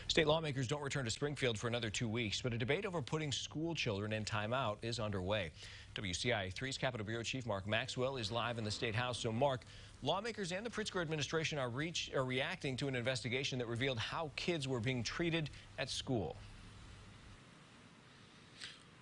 State lawmakers don't return to Springfield for another 2 weeks, but a debate over putting school children in timeout is underway. WCIA3's Capitol Bureau Chief Mark Maxwell is live in the State House. So, Mark, lawmakers and the Pritzker administration are reacting to an investigation that revealed how kids were being treated at school.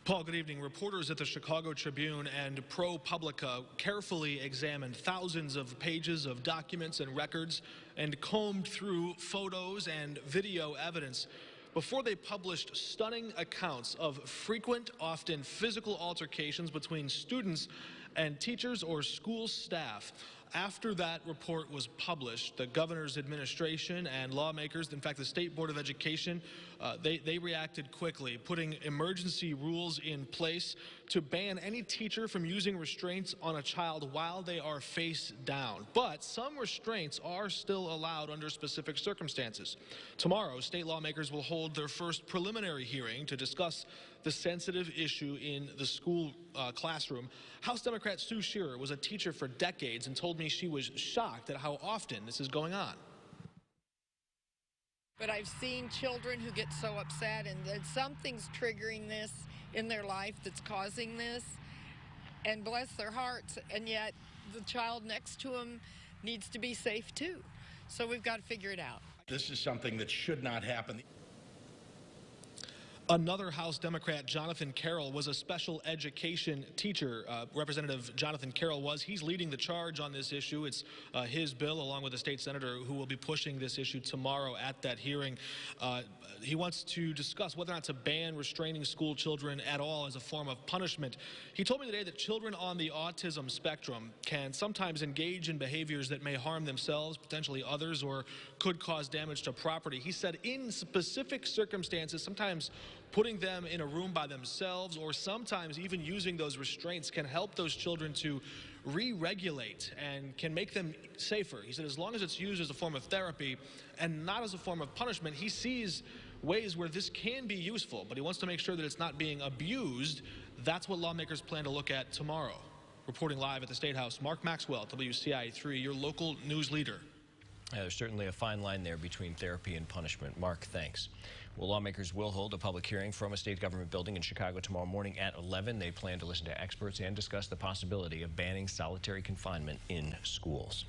Paul, good evening. Reporters at the Chicago Tribune and ProPublica carefully examined thousands of pages of documents and records and combed through photos and video evidence before they published stunning accounts of frequent, often physical altercations between students and teachers or school staff. After that report was published, the governor's administration and lawmakers, in fact, the State Board of Education, they reacted quickly, putting emergency rules in place to ban any teacher from using restraints on a child while they are face down. But some restraints are still allowed under specific circumstances. Tomorrow, state lawmakers will hold their first preliminary hearing to discuss the sensitive issue in the school classroom. House Democrat Sue Shearer was a teacher for decades and told me she was shocked at how often this is going on. But I've seen children who get so upset and that something's triggering this in their life that's causing this, and bless their hearts, and yet the child next to them needs to be safe too. So we've got to figure it out. This is something that should not happen. Another House Democrat, Jonathan Carroll, was a special education teacher. Representative Jonathan Carroll he's leading the charge on this issue. It's his bill, along with the state senator who will be pushing this issue tomorrow at that hearing. He wants to discuss whether or not to ban restraining school children at all as a form of punishment. He told me today that children on the autism spectrum can sometimes engage in behaviors that may harm themselves, potentially others, or could cause damage to property. He said in specific circumstances, sometimes putting them in a room by themselves or sometimes even using those restraints can help those children to re-regulate and can make them safer. He said as long as it's used as a form of therapy and not as a form of punishment, he sees ways where this can be useful, but he wants to make sure that it's not being abused. That's what lawmakers plan to look at tomorrow. Reporting live at the State House, Mark Maxwell, WCIA3, your local news leader. There's certainly a fine line there between therapy and punishment. Mark, thanks. Well, lawmakers will hold a public hearing from a state government building in Chicago tomorrow morning at 11. They plan to listen to experts and discuss the possibility of banning solitary confinement in schools.